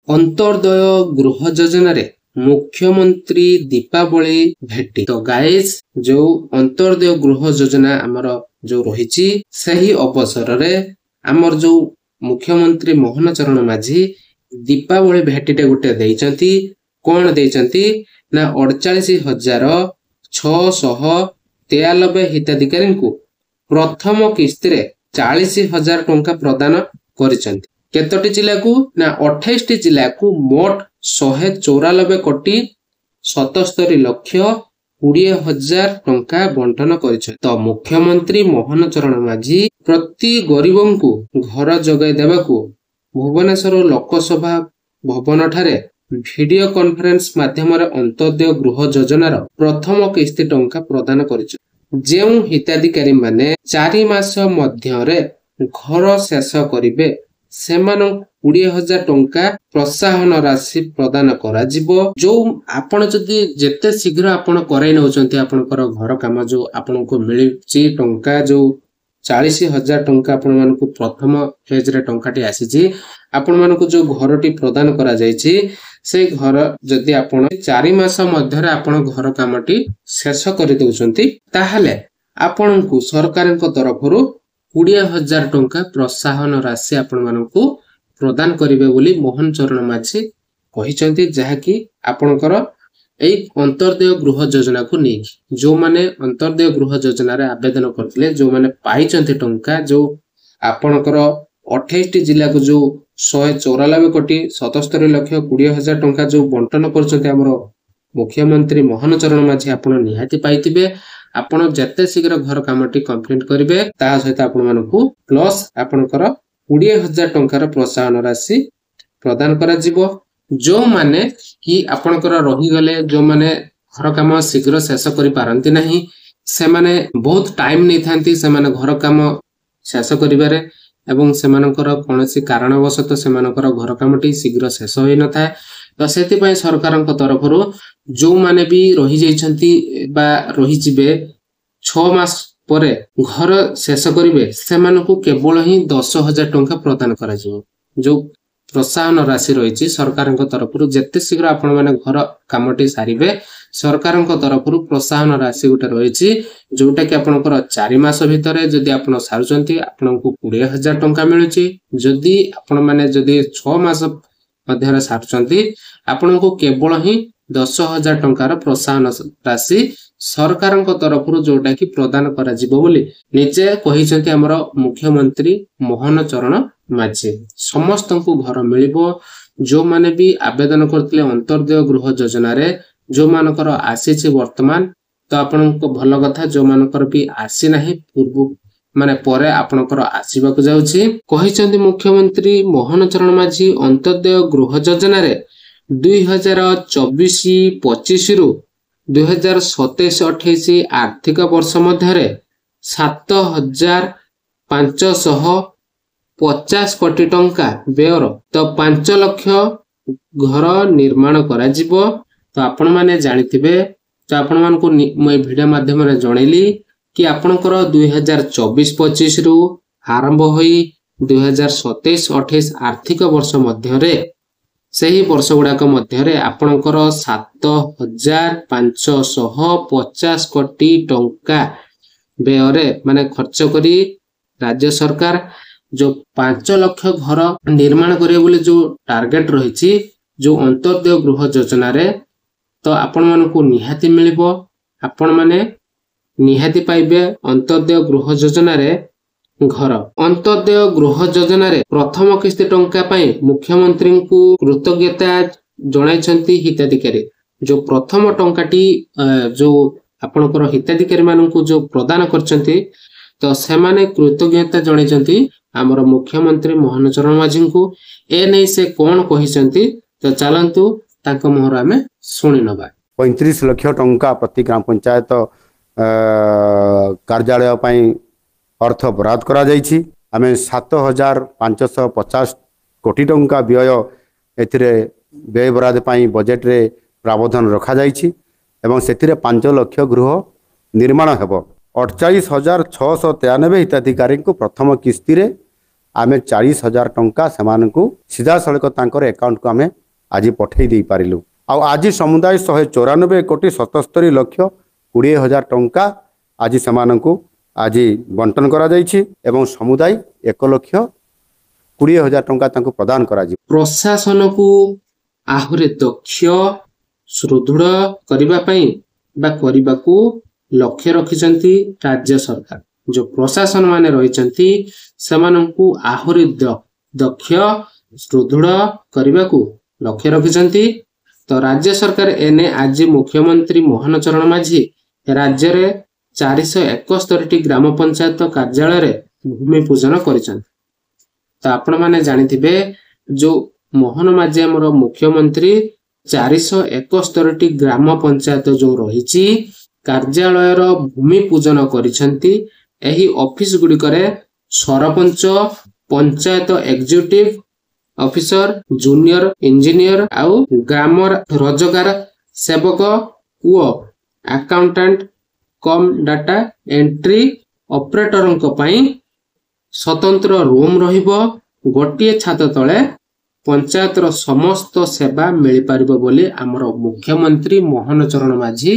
अंतोदय गृह योजना रे मुख्यमंत्री दीपावली भेटी। तो गाइस जो अंतोदय गृह योजना आमर जो रही सही अवसर रे आमर जो मुख्यमंत्री मोहन चरण माझी दीपावली भेटीटे गोटे देइचंती। कौन देइचंती ना 48,693 हिताधिकारी को प्रथम किस्ती रे 40,000 टंका प्रदान करिसंती। केतोटी जिला को ना 28 जिला को मोट 194,77,20,000 टंका बंटन करिसंती। तो मुख्यमंत्री मोहन चरण माझी प्रति गरीब को घर जगाई देवा को भुवनेश्वर लोकसभा भवन ठारे वीडियो कॉन्फ्रेंस माध्यम अंत्योदय गृह योजनार प्रथम किस्ती टंका प्रदान करिसंती। जेउ हिताधिकारी माने 4 मास मध्यरे घर शेष करिवे सेमान 20,000 टंका प्रोत्साहन राशि प्रदान करा जिवो। जो आपण जदि जेते शीघ्र आपण कराई नउचंती आपनकर घर काम जो आपनको मिलिची टंका जो 40,000 टंका आपण मानको प्रथम फेज रे टंकाटी आसीची आपण मानको जो घरटी प्रदान करा जायछि से घर जदि आपण 4 मास मध्यरे आपण घर कामटी शेष करि दउचंती ताहाले आपनको सरकारक तरफरु 20,000 टंका प्रोत्साहन राशि आपण मानको प्रदान करिवे बोली मोहन चरण माझी कहिसंती। जहाकी आपनकर एई अंतोदय गृह योजना को नै जो माने अंतोदय गृह योजना रे आवेदन करथिले जो माने पाइचंती टंका जो आपनकर 28 जिला को जो 194,77,20,000 टंका जो बंटन करचंती हमरो मुख्यमंत्री मोहन चरण माझी आपण निहाती पाइतिबे। आपण जते शीघ्र घर कामटी कंप्लीट करिवे ता सहित आपण मानकू प्लस आपनकर 20,000 टंकार प्रोत्साहन राशि प्रदान करा जिवो। जो माने कि आपनकर रही गले जो माने घर काम शीघ्र शेष करि पारंती नाही से माने बहुत टाइम नै थांती से माने घर काम शेष करिबारे एवं सेमानकर कोनोसी कारणवशत सेमानकर घर कामटी शीघ्र शेष होई न थाए। तो सेति पय सरकारक तरफरु जो माने भी रही जाइछंती बा रही जिबे 6 मास परे घर शेष करिवे सेमानकु केवल ही 10,000 टंका प्रदान करा जिवो। जो प्रोत्साहन राशि रही सरकारक तरफरु जेते शीघ्र आपण माने घर कामटी सारिबे सरकारक तरफरु प्रोत्साहन राशि गोटे रही जोटा कि आपनकर 4 मास भितरे जदि आपण सारुचंती आपनकु 20,000 टंका मिलुची। जदि आपण माने जदि 6 मास मध्यरे सारुचंती आपनकु केवल ही 10,000 टंकार प्रोत्साहन राशि सरकारक तरफरु जोटा कि प्रदान करा जिवो बोली निजे कहिसंती हमर मुख्यमंत्री मोहन चरण माझी। समस्त को घर मिलिबो जो माने भी आवेदन करथिले अंतोदय गृह योजना रे जो मानकर आसीछि वर्तमान तो आपनको भल कथा जो मानकर भी आसी नाही पूर्व माने परे आपनकर आसीबा को जाउछि। कहिसंती मुख्यमंत्री मोहन चरण माझी अंतोदय गृह योजना रे 2024-25 रु 2027-28 आर्थिक वर्ष मध्यरे 7,550 कोटी टंका व्ययर तो 5 लाख घर निर्माण करा जिवो। तो आपण माने जानिथिबे तो आपण मानको मैं वीडियो माध्यम रे जणैली कि आपनकर 2024-25 रु आरंभ होई 2027-28 आर्थिक वर्ष मध्यरे सही वर्ष गुड़ाक मध्यरे आपनकर 7,550 कोटी टंका व्यय माने खर्च करी राज्य सरकार जो 5 लाख घर निर्माण करे बोले जो टार्गेट रही जो अंत्योदय गृह योजना रे तो आपण मानकू निहाती मिलिबो। आपण माने निहाती पाइबे अंत्योदय गृह योजना रे घर। अंत्योदय गृह योजना रे प्रथम किस्ती टंका पई मुख्यमंत्री को कृतज्ञता जणाइछंती हिताधिकारी। जो प्रथम टंकाटी जो आपनकर हिताधिकारी मानकू जो प्रदान करछंती तो सेमाने कृतज्ञता जणाइछंती हमर मुख्यमंत्री मोहन चरण माझी को। ए नै से कोन कहिसंती तो चलंतु ताको मोहर हमें सुनि नबा। 35 लाख टंका प्रति ग्राम पंचायत कार्यालय पई अर्थ बराद करा जाइछि। आमे 7,550 कोटी टंका व्यय एथिरे व्यय बराद पई बजेट रे प्रावधान रखा जाइछि एवं सेथिरे 5 लाख गृह निर्माण हेबो। 48,693 हिताधिकारी को प्रथम किस्ती रे आमे 40,000 टंका सेमानकु सीधा सड़क तांकर अकाउंट को आमे आज पठेई दे पारिलु। आज समुदाय 194 कोटी 77 लक्ष 20,000 टंका आज सेमानकु आज बंटन करा जाइछि एवं समुदाय 1,20,000 टंका तांको प्रदान करा जी। प्रशासन को आहुरे दक्ष सुदृढ़ करबा पई बा करबाकू लक्ष्य रखिचंती राज्य सरकार। जो प्रशासन माने रहिचंती सेमानंकु आहुरे दक्ष सुदृढ़ करबाकू लक्ष्य रखिचंती। तो राज्य सरकार एने आज मुख्यमंत्री मोहन चरण माझी राज्य रे 471 ग्राम पंचायत कार्यालय रे भूमि पूजन करिसंती। तो आपण माने जानिथिबे जो मोहन माझी हमर मुख्यमंत्री 471 ग्राम पंचायत जो रहिछि कार्यालय रो भूमि पूजन करिसंती। एही ऑफिस गुडी करे sarpanch panchayat executive officer junior engineer आउ ग्राम रोजगार सेवक ओ accountant cum data entry operator को पई स्वतंत्र रूम रहिबो। गोटिए छात तले पंचायत रो समस्त सेवा मिल पारिबो बोली हमर मुख्यमंत्री मोहन चरण माझी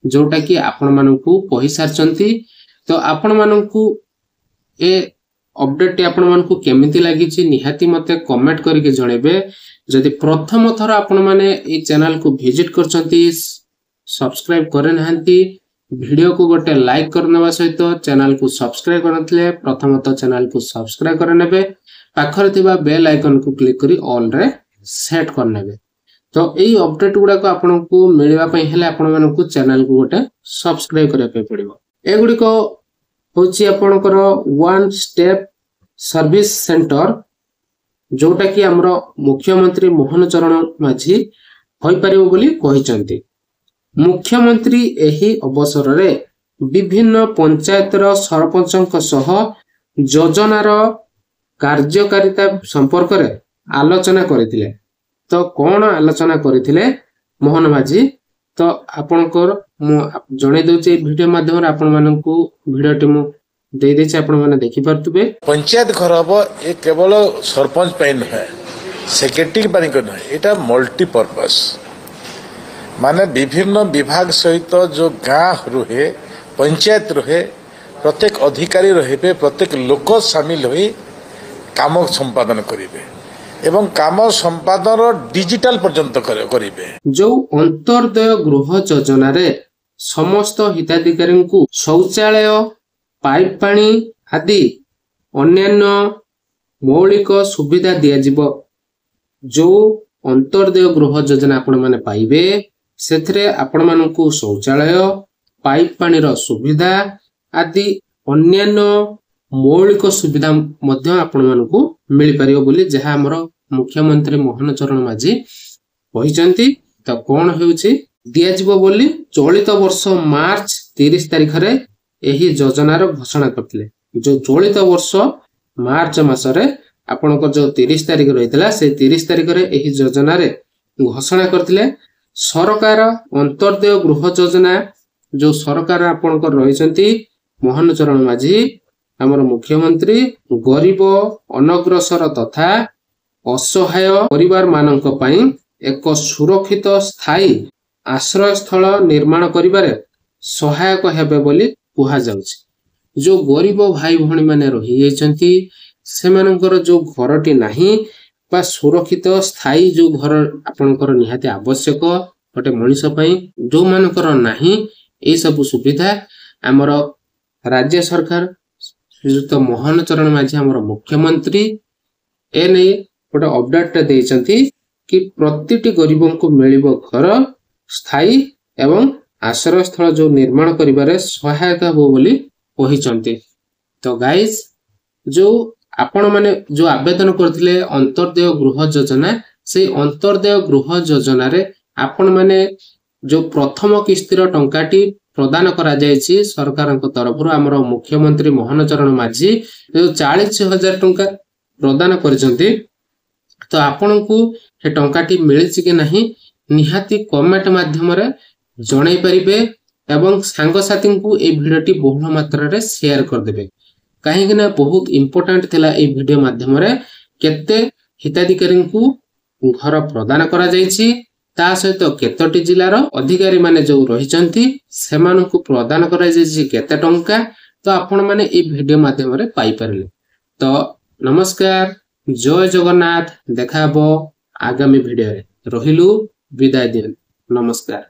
जोटा कि आपण मानकू कहि सारचंती। तो आपण मानकू ए अपडेट आपण मानकू केमिति लागिछि निहाती मते कमेंट करके जणेबे। जदि प्रथम थर आपण माने ए चैनल को विजिट करचंती सब्सक्राइब करे नहंती वीडियो को गोटे लाइक करनवा सहित चैनल को सब्सक्राइब करनथले प्रथमतः चैनल को सब्सक्राइब करनेबे पाखरे थिबा बेल आइकन को क्लिक करी ऑल रे सेट करनेबे। तो एई अपडेट गुडा को आपन को मिलवा पई हेले आपण मानकू चैनल को गोटे सब्सक्राइब करे पे पड़िबो। ए गुडी को होची आपनकर वन स्टेप सर्विस सेंटर जोटा कि हमरो मुख्यमंत्री मोहन चरण माझी होई परिबो बोली कहिचंती। मुख्यमंत्री एही अवसर रे विभिन्न पंचायतर सरपंचक सह योजनार कार्यकारिता संपर्क रे आलोचना करथिले। तो कौन आलोचना करथिले मोहन माझी तो आपनकर मु जणे दोचे वीडियो माध्यम रे आपण माननकू वीडियो टी मु दे देचे आपण माने देखि परतुबे। पंचायत घर हब ए केवल सरपंच पे नहे सेक्रेटरी पानी को नहे एटा मल्टीपर्पस माने विभिन्न विभाग सहित जो गाँ रुहे पंचायत रुहे प्रत्येक अधिकारी रहिबे प्रत्येक लोक शामिल होई काम संपादन करिवे एवं काम संपादन डिजिटल पर्यंत करिवे। जो अंतर्दय गृह योजना रे समस्त हिताधिकारी को शौचालय पाइप पानी आदि अन्यान्य मौलिक सुविधा दिया जिवो। जो अंतर्दय गृह योजना आपण माने पाइबे सेथरे आपण मानकू शौचालय पाइप पानी रो सुविधा आदि अन्यान्य मौलिक सुविधा मध्य आपण मानकू मिल पारियो बोली जहा हमर मुख्यमंत्री मोहन चरण माझी कहिसंती। तो कोन हेउची दिया जिवो बोली चलित वर्ष मार्च 30 तारिख रे एही योजनार घोषणा करथिले। जो चलित वर्ष मार्च मासरे आपनको जो 30 तारिख रहितला से 30 तारिख रे एही योजना रे घोषणा करथिले। सरकार अंतर्दय गृह योजना जो सरकार आपनको रहिसंती मोहन चरण माझी हमर मुख्यमंत्री गरीब अनग्रसर तथा असहाय परिवार मानक पई एक सुरक्षित स्थायी आश्रय स्थल निर्माण करिबारे सहायक हेबे बोली कुहा जाउछि। जो गरीब भाई भणी माने रहि जाइछंती सेमानकर जो घरटी नाही बा सुरक्षित स्थायी जो घर आपनकर निहाती आवश्यक गोटे मनीष पई जो मानकर नाही ए सब सुविधा हमर राज्य सरकार श्रीयुक्त मोहन चरण माझी हमर मुख्यमंत्री एने गोटे अपडेट देइछंती कि प्रतिटी गरीबों को मिलिबो घर स्थायी एवं आश्रय स्थल जो निर्माण करिबारे सहायक हो बोली कहिचंती। तो गाइस जो आपण माने जो आवेदन करथिले अंतर्दय गृह योजना से अंतर्दय गृह योजना रे आपण माने जो प्रथम किस्तीर टंकाटी प्रदान करा जायछि सरकार तरफ हमर मुख्यमंत्री मोहन चरण माझी जो 40,000 टंका प्रदान करिसंती। तो आपण को हे टंकाटी मिलिछि कि नाही निहाती कमेंट माध्यम रे जणाई परिबे एवं सांग साथी को ए वीडियोटी बहुल मात्रा रे शेयर कर देबे। कहीं ना बहुत इंपोर्टेंट थिला ए वीडियो माध्यम रे केते हिताधिकारी को घर प्रदान करा जायछि ता सहित केतोटी जिलार अधिकारी माने जो रहिचंती सेमानकु प्रदान करा जायछि केते टंका तो आपण माने ए वीडियो माध्यम रे पाई परले। तो नमस्कार, जय जगन्नाथ, देखाबो आगामी वीडियो रे। रहिलु, विदाय दिन, नमस्कार।